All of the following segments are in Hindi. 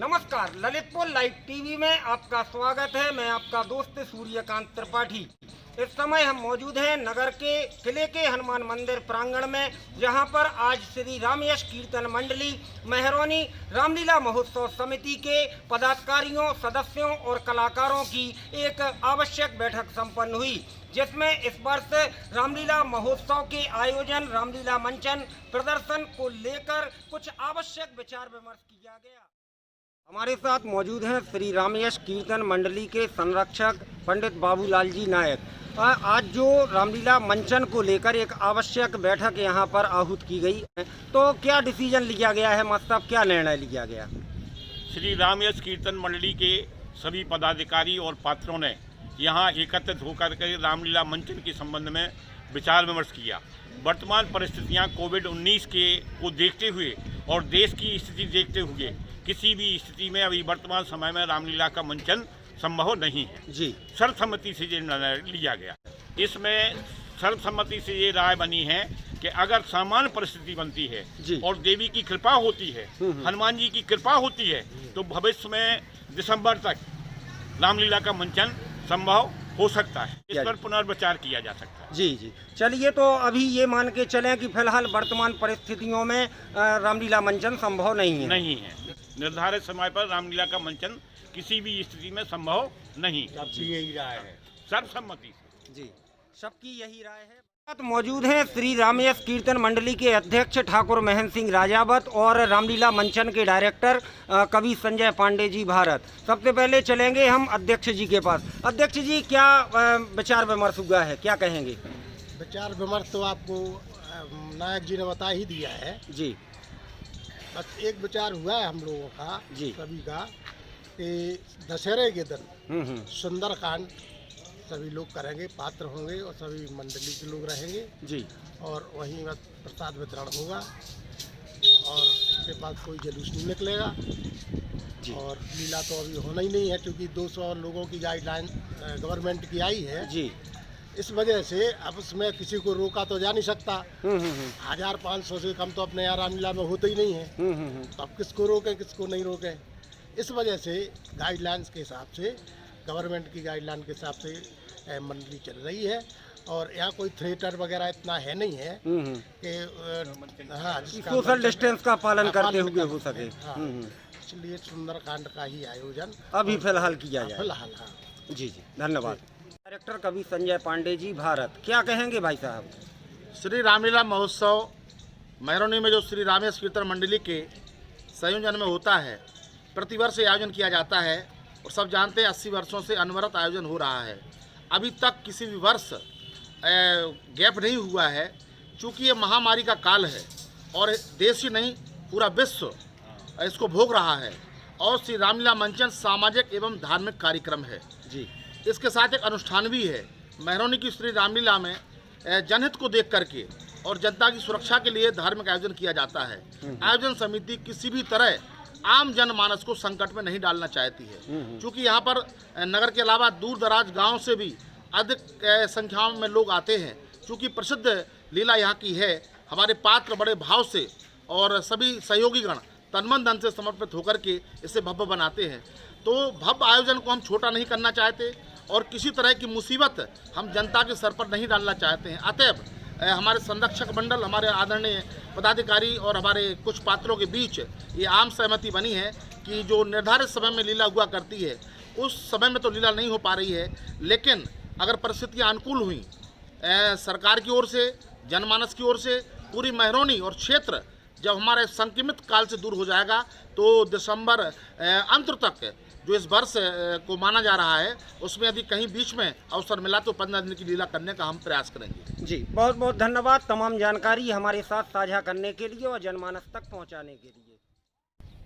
नमस्कार, ललितपुर लाइव टीवी में आपका स्वागत है। मैं आपका दोस्त सूर्यकांत त्रिपाठी। इस समय हम मौजूद हैं नगर के किले के हनुमान मंदिर प्रांगण में, जहां पर आज श्री रामयश कीर्तन मंडली महरौनी रामलीला महोत्सव समिति के पदाधिकारियों, सदस्यों और कलाकारों की एक आवश्यक बैठक संपन्न हुई, जिसमें इस वर्ष रामलीला महोत्सव के आयोजन, रामलीला मंचन प्रदर्शन को लेकर कुछ आवश्यक विचार विमर्श किया गया। हमारे साथ मौजूद हैं श्री रामयश कीर्तन मंडली के संरक्षक पंडित बाबूलाल जी नायक। आज जो रामलीला मंचन को लेकर एक आवश्यक बैठक यहाँ पर आहूत की गई है, तो क्या डिसीजन लिया गया है, मतलब क्या निर्णय लिया गया? श्री रामयश कीर्तन मंडली के सभी पदाधिकारी और पात्रों ने यहाँ एकत्रित होकर के रामलीला मंचन के संबंध में विचार विमर्श किया। वर्तमान परिस्थितियाँ कोविड-19 को देखते हुए और देश की स्थिति देखते हुए किसी भी स्थिति में अभी वर्तमान समय में रामलीला का मंचन संभव नहीं है जी। सर्वसम्मति से ये निर्णय लिया गया। इसमें सर्वसम्मति से ये राय बनी है कि अगर सामान्य परिस्थिति बनती है और देवी की कृपा होती है, हनुमान जी की कृपा होती है, तो भविष्य में दिसंबर तक रामलीला का मंचन संभव हो सकता है। इस पर पुनर्विचार किया जा सकता है। जी। चलिए, तो अभी ये मान के चलें कि फिलहाल वर्तमान परिस्थितियों में रामलीला मंचन संभव नहीं है। निर्धारित समय पर रामलीला का मंचन किसी भी स्थिति में संभव नहीं। सबकी यही राय है, सर्वसम्मति से। जी, सबकी यही राय है। मौजूद हैं श्री रामयश कीर्तन मंडली के अध्यक्ष ठाकुर महेंद्र सिंह राजावत और रामलीला मंचन के डायरेक्टर कवि संजय पांडे जी भारत। सबसे पहले चलेंगे हम अध्यक्ष जी के पास। अध्यक्ष जी, क्या विचार विमर्श हुआ है, क्या कहेंगे? विचार विमर्श तो आपको नायक जी ने बता ही दिया है जी। बस एक विचार हुआ है हम लोगों का जी, सभी का, कि दशहरे के दिन सुंदरकांड सभी लोग करेंगे, पात्र होंगे और सभी मंडली के लोग रहेंगे जी, और वहीं प्रसाद वितरण होगा और इसके बाद कोई जुलूस नहीं निकलेगा जी। और लीला तो अभी होना ही नहीं है, क्योंकि 200 लोगों की गाइडलाइन गवर्नमेंट की आई है जी। इस वजह से अब उसमें किसी को रोका तो जा नहीं सकता। 1500 से कम तो अपने यहाँ रामलीला में होते ही नहीं है, तो अब किसको रोकें, किसको नहीं रोकें। इस वजह से गाइडलाइंस के हिसाब से, गवर्नमेंट की गाइडलाइन के हिसाब से मंडली चल रही है। और यहाँ कोई थिएटर वगैरह इतना है नहीं है कि सोशल डिस्टेंस का पालन करते हुए हो सके। इसलिए सुंदरकांड का ही आयोजन अभी फिलहाल किया जाए। फिलहाल जी, धन्यवाद। डायरेक्टर कवि संजय पांडे जी भारत, क्या कहेंगे भाई साहब? श्री रामलीला महोत्सव महरौनी में जो श्री रामयश कीर्तन मंडली के संयोजन में होता है, प्रतिवर्ष आयोजन किया जाता है और सब जानते हैं 80 वर्षों से अनवरत आयोजन हो रहा है। अभी तक किसी भी वर्ष गैप नहीं हुआ है, चूँकि ये महामारी का काल है और देश ही नहीं पूरा विश्व इसको भोग रहा है। और श्री रामलीला मंचन सामाजिक एवं धार्मिक कार्यक्रम है जी। इसके साथ एक अनुष्ठान भी है। महरौनी की श्री रामलीला में जनहित को देख करके और जनता की सुरक्षा के लिए धार्मिक आयोजन किया जाता है। आयोजन समिति किसी भी तरह आम जनमानस को संकट में नहीं डालना चाहती है, क्योंकि यहाँ पर नगर के अलावा दूर दराज गाँव से भी अधिक संख्याओं में लोग आते हैं। क्योंकि प्रसिद्ध लीला यहाँ की है, हमारे पात्र बड़े भाव से और सभी सहयोगीगण तनमन धन से समर्पित होकर के इसे भव्य बनाते हैं। तो भव्य आयोजन को हम छोटा नहीं करना चाहते और किसी तरह की मुसीबत हम जनता के सर पर नहीं डालना चाहते हैं। अतएव हमारे संरक्षक मंडल, हमारे आदरणीय पदाधिकारी और हमारे कुछ पात्रों के बीच ये आम सहमति बनी है कि जो निर्धारित समय में लीला हुआ करती है, उस समय में तो लीला नहीं हो पा रही है, लेकिन अगर परिस्थितियाँ अनुकूल हुई सरकार की ओर से, जनमानस की ओर से, पूरी महरौनी और क्षेत्र जब हमारे संक्रमित काल से दूर हो जाएगा, तो दिसंबर अंत तक जो इस वर्ष को माना जा रहा है, उसमें यदि कहीं बीच में अवसर मिला तो 15 दिन की लीला करने का हम प्रयास करेंगे जी। बहुत बहुत धन्यवाद तमाम जानकारी हमारे साथ साझा करने के लिए और जनमानस तक पहुंचाने के लिए।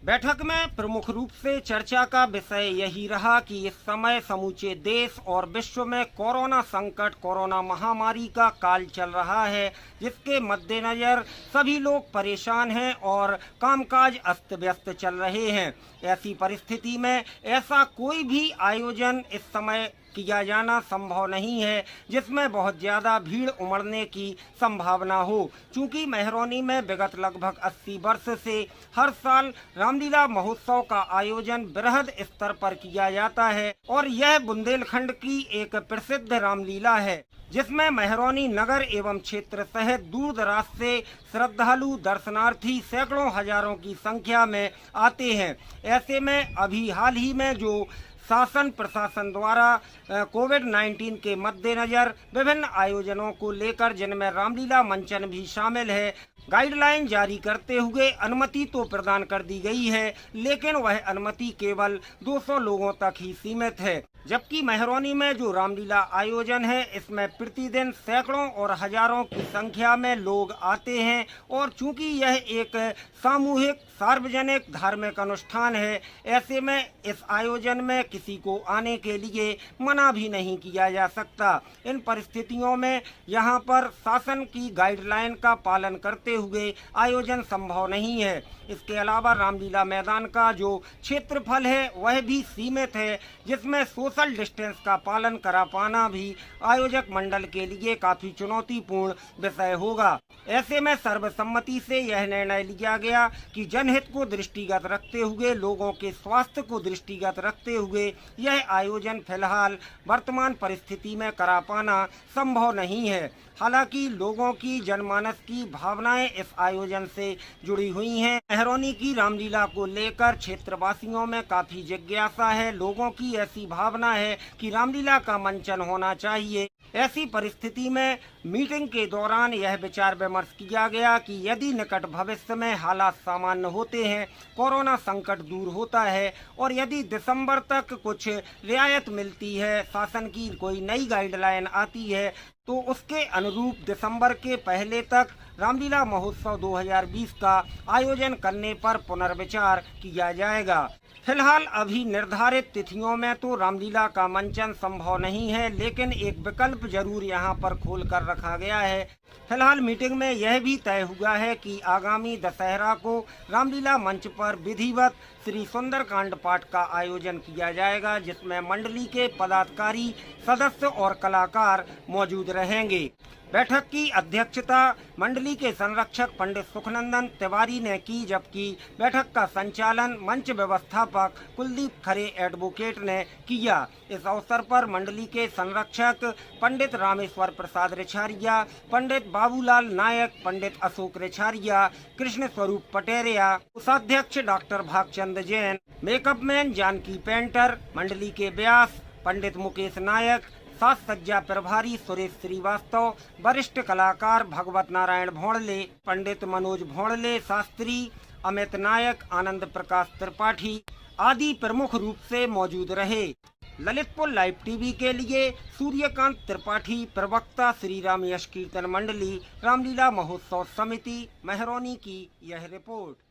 बैठक में प्रमुख रूप से चर्चा का विषय यही रहा कि इस समय समूचे देश और विश्व में कोरोना संकट, कोरोना महामारी का काल चल रहा है, जिसके मद्देनजर सभी लोग परेशान हैं और कामकाज अस्त व्यस्त चल रहे हैं। ऐसी परिस्थिति में ऐसा कोई भी आयोजन इस समय किया जाना संभव नहीं है जिसमें बहुत ज्यादा भीड़ उमड़ने की संभावना हो। चूंकि मेहरौनी में विगत लगभग 80 वर्ष से हर साल रामलीला महोत्सव का आयोजन बृहद स्तर पर किया जाता है और यह बुंदेलखंड की एक प्रसिद्ध रामलीला है जिसमें मेहरौनी नगर एवं क्षेत्र सहित दूर दराज से श्रद्धालु दर्शनार्थी सैकड़ों हजारों की संख्या में आते हैं। ऐसे में अभी हाल ही में जो शासन प्रशासन द्वारा कोविड-19 के मद्देनजर विभिन्न आयोजनों को लेकर जिनमें रामलीला मंचन भी शामिल है, गाइडलाइन जारी करते हुए अनुमति तो प्रदान कर दी गई है, लेकिन वह अनुमति केवल 200 लोगों तक ही सीमित है। जबकि मेहरौनी में जो रामलीला आयोजन है इसमें प्रतिदिन सैकड़ों और हजारों की संख्या में लोग आते हैं और चूंकि यह एक सामूहिक सार्वजनिक धार्मिक अनुष्ठान है, ऐसे में इस आयोजन में किसी को आने के लिए मना भी नहीं किया जा सकता। इन परिस्थितियों में यहाँ पर शासन की गाइडलाइन का पालन करते हुए आयोजन संभव नहीं है। इसके अलावा रामलीला मैदान का जो क्षेत्रफल है वह भी सीमित है, जिसमें सोशल डिस्टेंस का पालन करा पाना भी आयोजक मंडल के लिए काफी चुनौतीपूर्ण विषय होगा। ऐसे में सर्वसम्मति से यह निर्णय लिया गया कि जनहित को दृष्टिगत रखते हुए, लोगों के स्वास्थ्य को दृष्टिगत रखते हुए यह आयोजन फिलहाल वर्तमान परिस्थिति में करा पाना संभव नहीं है। हालांकि लोगों की जनमानस की भावनाएं इस आयोजन से जुड़ी हुई हैं। मेहरौनी की रामलीला को लेकर क्षेत्रवासियों में काफी जिज्ञासा है। लोगों की ऐसी भावना है कि रामलीला का मंचन होना चाहिए। ऐसी परिस्थिति में मीटिंग के दौरान यह विचार विमर्श किया गया कि यदि निकट भविष्य में हालात सामान्य होते हैं, कोरोना संकट दूर होता है और यदि दिसंबर तक कुछ रियायत मिलती है, शासन की कोई नई गाइडलाइन आती है, तो उसके अनुरूप दिसंबर के पहले तक रामलीला महोत्सव 2020 का आयोजन करने पर पुनर्विचार किया जाएगा। फिलहाल अभी निर्धारित तिथियों में तो रामलीला का मंचन संभव नहीं है, लेकिन एक विकल्प जरूर यहां पर खोल कर रखा गया है। फिलहाल मीटिंग में यह भी तय हुआ है कि आगामी दशहरा को रामलीला मंच पर विधिवत श्री सुंदरकांड पाठ का आयोजन किया जाएगा, जिसमें मंडली के पदाधिकारी, सदस्य और कलाकार मौजूद रहेंगे। बैठक की अध्यक्षता मंडली के संरक्षक पंडित सुखनंदन तिवारी ने की, जबकि बैठक का संचालन मंच व्यवस्थापक कुलदीप खरे एडवोकेट ने किया। इस अवसर पर मंडली के संरक्षक पंडित रामेश्वर प्रसाद रिछारिया, पंडित बाबूलाल नायक, पंडित अशोक रिछारिया, कृष्ण स्वरूप पटेरिया, उपाध्यक्ष doctor Bhagchand Jain, makeup man Janki Painter, मंडली के व्यास पंडित मुकेश नायक, साज सज्जा प्रभारी सुरेश श्रीवास्तव, वरिष्ठ कलाकार भगवत नारायण भोंडले, पंडित मनोज भोंडले शास्त्री, अमित नायक, आनंद प्रकाश त्रिपाठी आदि प्रमुख रूप से मौजूद रहे। ललितपुर लाइव टीवी के लिए सूर्यकांत त्रिपाठी, प्रवक्ता श्री राम यश कीर्तन मंडली, रामलीला महोत्सव समिति, मेहरौनी की यह रिपोर्ट।